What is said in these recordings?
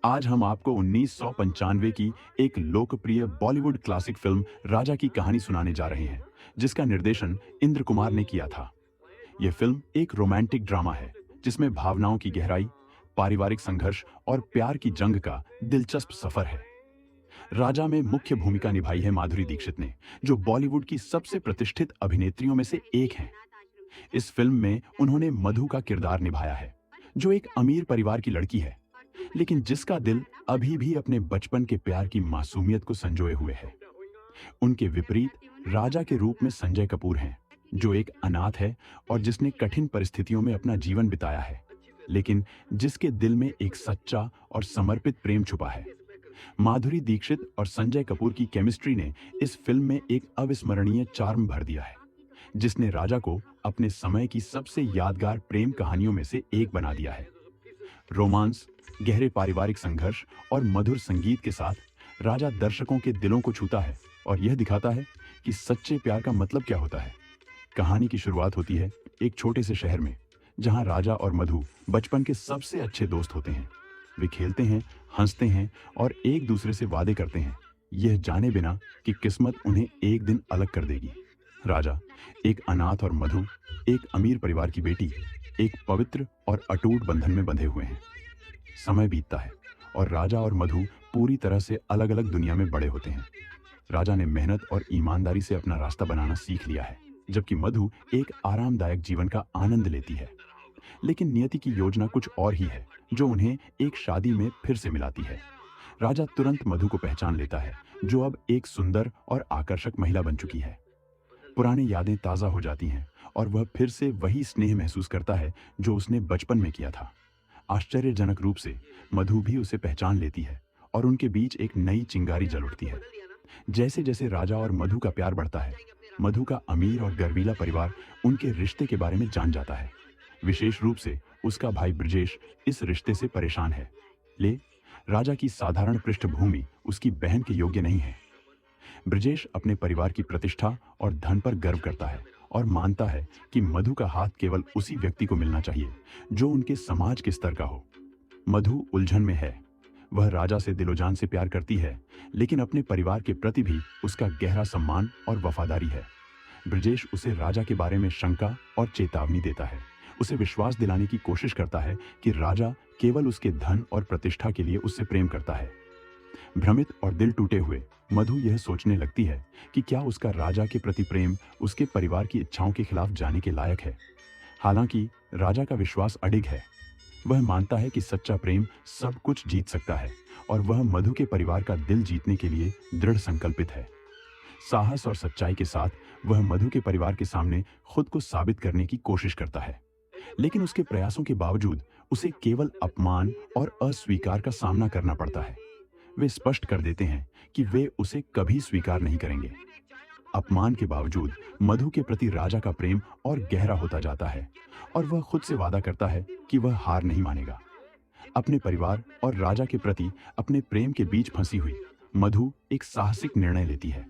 आज हम आपको 1995 की एक लोकप्रिय बॉलीवुड क्लासिक फिल्म राजा की कहानी सुनाने जा रहे हैं, जिसका निर्देशन इंद्र कुमार ने किया था। यह फिल्म एक रोमांटिक ड्रामा है, जिसमें भावनाओं की गहराई, पारिवारिक संघर्ष और प्यार की जंग का दिलचस्प सफर है। राजा में मुख्य भूमिका निभाई है माधुरी दीक्षित ने, जो बॉलीवुड की सबसे प्रतिष्ठित अभिनेत्रियों में से एक हैं। इस फिल्म में उन्होंने मधु का किरदार निभाया है, जो एक अमीर परिवार की लड़की है, लेकिन जिसका दिल अभी भी अपने बचपन के प्यार की मासूमियत को संजोए हुए है। उनके विपरीत राजा के रूप में संजय कपूर हैं, जो एक अनाथ है और जिसने कठिन परिस्थितियों में अपना जीवन बिताया है, लेकिन जिसके दिल में एक सच्चा और समर्पित प्रेम छुपा है। माधुरी दीक्षित और संजय कपूर की केमिस्ट्री ने इस फिल्म में एक अविस्मरणीय चार्म भर दिया है, जिसने राजा को अपने समय की सबसे यादगार प्रेम कहानियों में से एक बना दिया है। रोमांस, गहरे पारिवारिक संघर्ष और मधुर संगीत के साथ राजा दर्शकों के दिलों को छूता है और यह दिखाता है कि सच्चे प्यार का मतलब क्या होता है। कहानी की शुरुआत होती है एक छोटे से शहर में, जहां राजा और मधु बचपन के सबसे अच्छे दोस्त होते हैं। वे खेलते हैं, हंसते हैं और एक दूसरे से वादे करते हैं, यह जाने बिना कि किस्मत उन्हें एक दिन अलग कर देगी। राजा एक अनाथ और मधु एक अमीर परिवार की बेटी एक पवित्र और अटूट बंधन में बंधे हुए हैं। समय बीतता है और राजा और मधु पूरी तरह से अलग अलग दुनिया में बड़े होते हैं। राजा ने मेहनत और ईमानदारी से अपना रास्ता बनाना सीख लिया है, जबकि मधु एक आरामदायक जीवन का आनंद लेती है। लेकिन नियति की योजना कुछ और ही है, जो उन्हें एक शादी में फिर से मिलाती है। राजा तुरंत मधु को पहचान लेता है, जो अब एक सुंदर और आकर्षक महिला बन चुकी है। पुरानी यादें ताज़ा हो जाती हैं और वह फिर से वही स्नेह महसूस करता है जो उसने बचपन में किया था। आश्चर्यजनक रूप से मधु भी उसे पहचान लेती है और उनके बीच एक नई चिंगारी जल उठती है। जैसे जैसे राजा और मधु का प्यार बढ़ता है, मधु का अमीर और गर्वीला परिवार उनके रिश्ते के बारे में जान जाता है। विशेष रूप से उसका भाई ब्रजेश इस रिश्ते से परेशान है। राजा की साधारण पृष्ठभूमि उसकी बहन के योग्य नहीं है। ब्रजेश अपने परिवार की प्रतिष्ठा और धन पर गर्व करता है और मानता है कि मधु का हाथ केवल उसी व्यक्ति को मिलना चाहिए जो उनके समाज के स्तर का हो। मधु उलझन में है। वह राजा से दिलोजान से प्यार करती है, लेकिन अपने परिवार के प्रति भी उसका गहरा सम्मान और वफादारी है। ब्रजेश उसे राजा के बारे में शंका और चेतावनी देता है, उसे विश्वास दिलाने की कोशिश करता है कि राजा केवल उसके धन और प्रतिष्ठा के लिए उससे प्रेम करता है। भ्रमित और दिल टूटे हुए मधु यह सोचने लगती है कि क्या उसका राजा के प्रति प्रेम उसके परिवार की इच्छाओं के खिलाफ जाने के लायक है। हालांकि राजा का विश्वास अडिग है। वह मानता है कि सच्चा प्रेम सब कुछ जीत सकता है और वह मधु के परिवार का दिल जीतने के लिए दृढ़ संकल्पित है। साहस और सच्चाई के साथ वह मधु के परिवार के सामने खुद को साबित करने की कोशिश करता है, लेकिन उसके प्रयासों के बावजूद उसे केवल अपमान और अस्वीकार का सामना करना पड़ता है। वे स्पष्ट कर देते हैं कि वे उसे कभी स्वीकार नहीं करेंगे। अपमान के बावजूद मधु के प्रति राजा का प्रेम और गहरा होता जाता है और वह खुद से वादा करता है कि वह हार नहीं मानेगा। अपने परिवार और राजा के प्रति अपने प्रेम के बीच फंसी हुई मधु एक साहसिक निर्णय लेती है।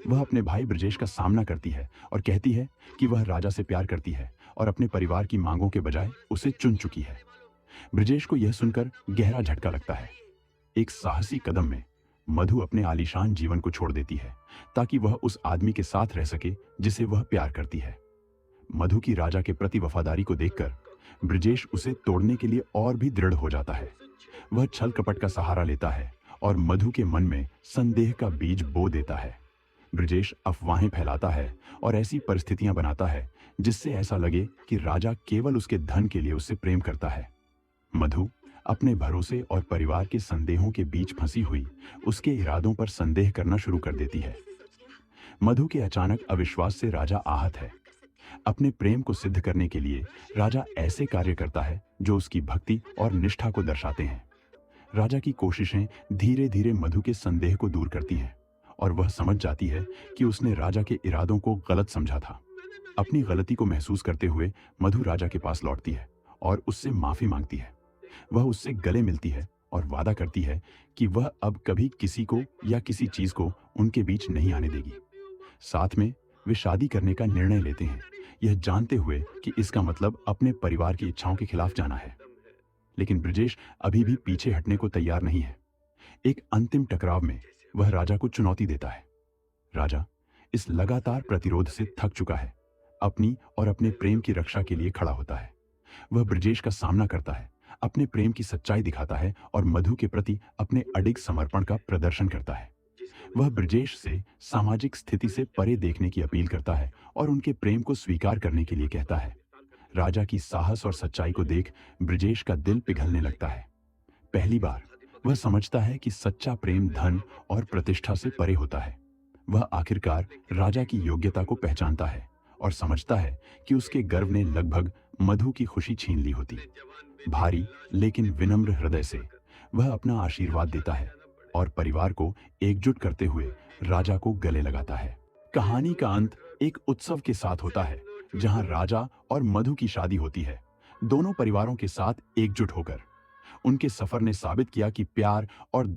वह अपने भाई ब्रजेश का सामना करती है और कहती है कि वह राजा से प्यार करती है और अपने परिवार की मांगों के बजाय उसे चुन चुकी है। ब्रजेश को यह सुनकर गहरा झटका लगता है। एक साहसी कदम में मधु अपने आलीशान जीवन को छोड़ देती है ताकि वह उस आदमी के साथ रह सके जिसे वह प्यार करती है। मधु की राजा के प्रति वफादारी को देखकर ब्रजेश उसे तोड़ने के लिए और भी दृढ़ हो जाता है। वह छल कपट का सहारा लेता है और मधु के मन में संदेह का बीज बो देता है। ब्रजेश अफवाहें फैलाता है और ऐसी परिस्थितियां बनाता है जिससे ऐसा लगे कि राजा केवल उसके धन के लिए उससे प्रेम करता है। मधु अपने भरोसे और परिवार के संदेहों के बीच फंसी हुई उसके इरादों पर संदेह करना शुरू कर देती है। मधु के अचानक अविश्वास से राजा आहत है। अपने प्रेम को सिद्ध करने के लिए राजा ऐसे कार्य करता है जो उसकी भक्ति और निष्ठा को दर्शाते हैं। राजा की कोशिशें धीरे धीरे मधु के संदेह को दूर करती हैं और वह समझ जाती है कि उसने राजा के इरादों को गलत समझा था। अपनी गलती को महसूस करते हुए मधु राजा के पास लौटती है और उससे माफी मांगती है। वह उससे गले मिलती है और वादा करती है कि वह अब कभी किसी को या किसी चीज को उनके बीच नहीं आने देगी। साथ में वे शादी करने का निर्णय लेते हैं, यह जानते हुए कि इसका मतलब अपने परिवार की इच्छाओं के खिलाफ जाना है। लेकिन ब्रजेश अभी भी पीछे हटने को तैयार नहीं है। एक अंतिम टकराव में वह राजा को चुनौती देता है। राजा इस लगातार प्रतिरोध से थक चुका है, अपनी और अपने प्रेम की रक्षा के लिए खड़ा होता है। वह ब्रजेश का सामना करता है, अपने प्रेम की सच्चाई दिखाता है और मधु के प्रति अपने अडिग समर्पण का प्रदर्शन करता है। वह ब्रजेश से सामाजिक स्थिति से परे देखने की अपील करता है और उनके प्रेम को स्वीकार करने के लिए कहता है। राजा की साहस और सच्चाई को देख ब्रजेश का दिल पिघलने लगता है। पहली बार वह समझता है कि सच्चा प्रेम धन और प्रतिष्ठा से परे होता है। वह आखिरकार राजा की योग्यता को पहचानता है और समझता है कि उसके गर्व ने लगभग मधु की खुशी छीन ली होती। भारी लेकिन विनम्र हृदय से वह अपना आशीर्वाद देता है और परिवार को एकजुट करते हुए राजा को गले लगाता है। कहानी का अंत एक उत्सव के साथ होता है, जहां राजा और मधु की शादी होती है, दोनों परिवारों के साथ एकजुट होकर। उनके सफर ने साबित किया कि प्यार और